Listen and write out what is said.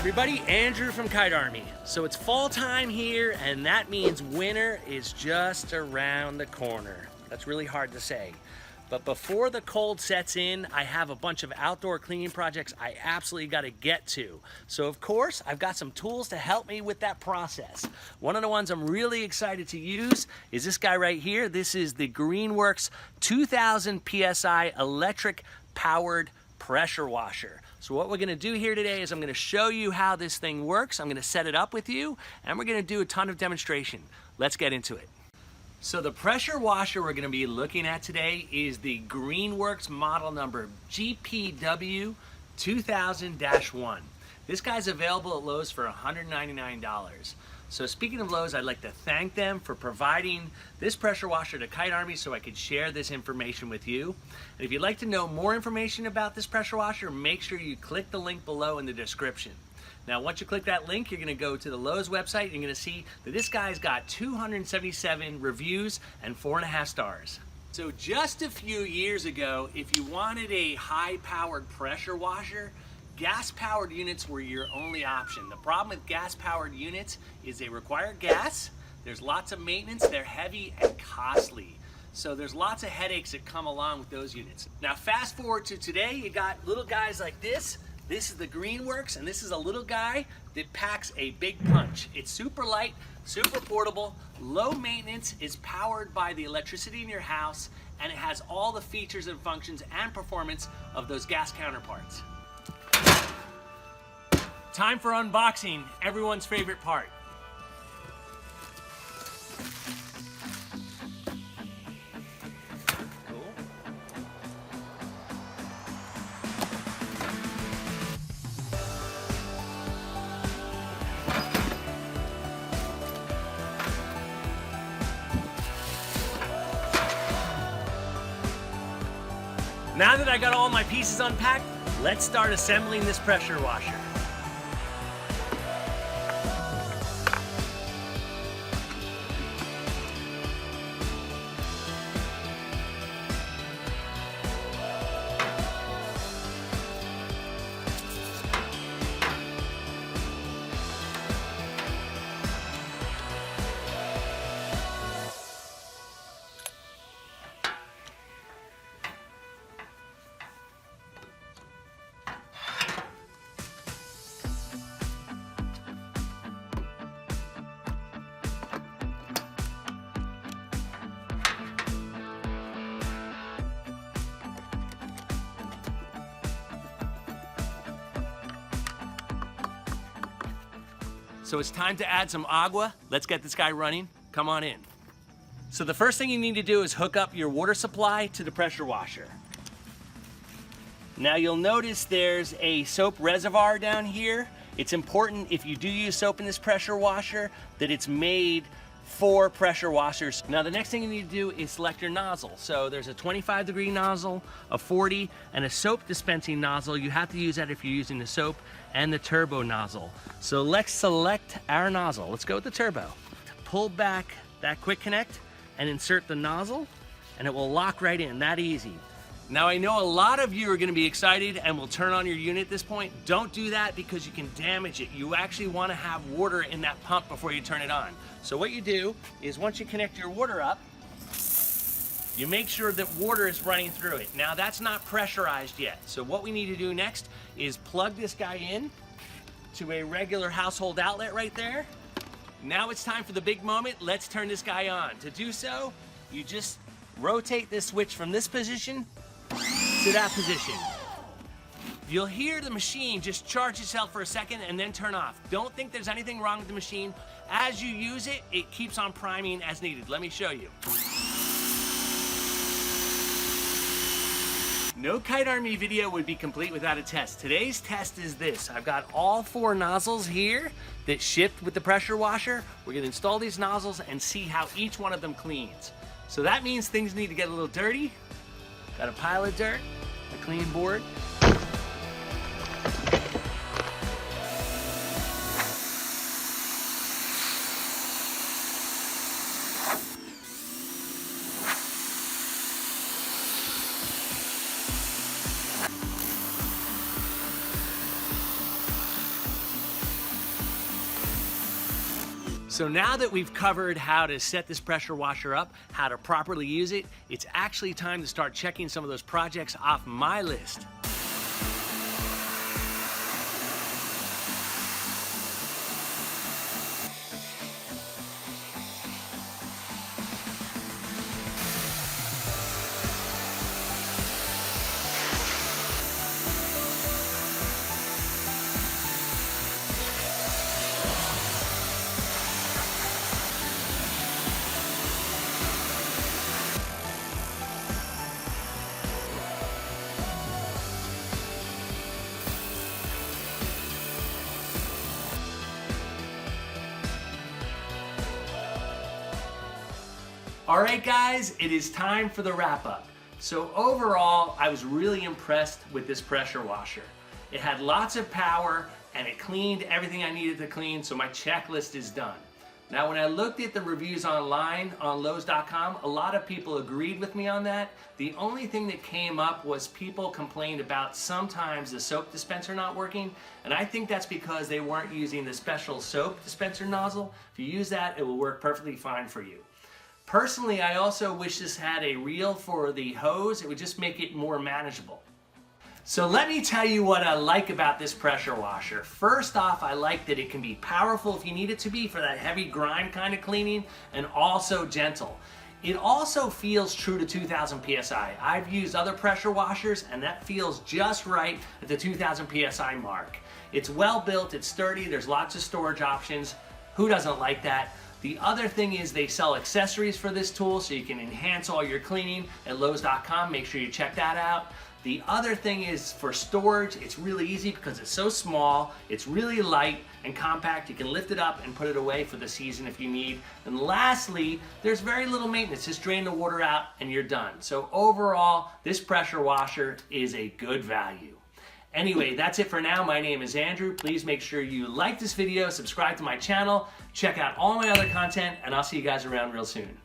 everybody, Andrew from Kite Army. So it's fall time here, and that means winter is just around the corner. That's really hard to say. But before the cold sets in, I have a bunch of outdoor cleaning projects I absolutely gotta get to. So of course, I've got some tools to help me with that process. One of the ones I'm really excited to use is this guy right here. This is the Greenworks 2000 PSI electric powered pressure washer. So what we're gonna do here today is I'm gonna show you how this thing works. I'm gonna set it up with you, and we're gonna do a ton of demonstration. Let's get into it. So the pressure washer we're gonna be looking at today is the Greenworks model number GPW 2000-1. This guy's available at Lowe's for $199. So speaking of Lowe's, I'd like to thank them for providing this pressure washer to Kite Army so I could share this information with you. And if you'd like to know more information about this pressure washer, make sure you click the link below in the description. Now, once you click that link, you're gonna go to the Lowe's website, and you're gonna see that this guy's got 277 reviews and 4.5 stars. So just a few years ago, if you wanted a high-powered pressure washer, gas-powered units were your only option. The problem with gas-powered units is they require gas, there's lots of maintenance, they're heavy and costly. So there's lots of headaches that come along with those units. Now, fast forward to today, you got little guys like this. This is the Greenworks, and this is a little guy that packs a big punch. It's super light, super portable, low maintenance, is powered by the electricity in your house, and it has all the features and functions and performance of those gas counterparts. Time for unboxing, everyone's favorite part. Now that I got all my pieces unpacked, let's start assembling this pressure washer. So it's time to add some agua. Let's get this guy running. Come on in. So the first thing you need to do is hook up your water supply to the pressure washer. Now you'll notice there's a soap reservoir down here. It's important if you do use soap in this pressure washer that it's made for pressure washers. Now the next thing you need to do is select your nozzle. So there's a 25-degree nozzle, a 40, and a soap dispensing nozzle. You have to use that if you're using the soap, and the turbo nozzle. So let's select our nozzle. Let's go with the turbo. Pull back that quick connect and insert the nozzle, and it will lock right in, that easy. Now I know a lot of you are gonna be excited and will turn on your unit at this point. Don't do that because you can damage it. You actually wanna have water in that pump before you turn it on. So what you do is once you connect your water up, you make sure that water is running through it. Now that's not pressurized yet. So what we need to do next is plug this guy in to a regular household outlet right there. Now it's time for the big moment. Let's turn this guy on. To do so, you just rotate this switch from this position to that position. You'll hear the machine just charge itself for a second and then turn off. Don't think there's anything wrong with the machine. As you use it, it keeps on priming as needed. Let me show you. No Kite Army video would be complete without a test. Today's test is this. I've got all 4 nozzles here that shipped with the pressure washer. We're gonna install these nozzles and see how each one of them cleans. So that means things need to get a little dirty. Got a pile of dirt, a clean board. So now that we've covered how to set this pressure washer up, how to properly use it, it's actually time to start checking some of those projects off my list. All right, guys, it is time for the wrap up. So overall, I was really impressed with this pressure washer. It had lots of power and it cleaned everything I needed to clean, so my checklist is done. Now, when I looked at the reviews online on Lowe's.com, a lot of people agreed with me on that. The only thing that came up was people complained about sometimes the soap dispenser not working, and I think that's because they weren't using the special soap dispenser nozzle. If you use that, it will work perfectly fine for you. Personally, I also wish this had a reel for the hose. It would just make it more manageable. So let me tell you what I like about this pressure washer. First off, I like that it can be powerful if you need it to be for that heavy grime kind of cleaning, and also gentle. It also feels true to 2000 PSI. I've used other pressure washers and that feels just right at the 2000 PSI mark. It's well built, it's sturdy, there's lots of storage options. Who doesn't like that? The other thing is they sell accessories for this tool so you can enhance all your cleaning at Lowe's.com. Make sure you check that out. The other thing is for storage, it's really easy because it's so small, it's really light and compact. You can lift it up and put it away for the season if you need. And lastly, there's very little maintenance. Just drain the water out and you're done. So overall, this pressure washer is a good value. Anyway, that's it for now. My name is Andrew. Please make sure you like this video, subscribe to my channel, check out all my other content, and I'll see you guys around real soon.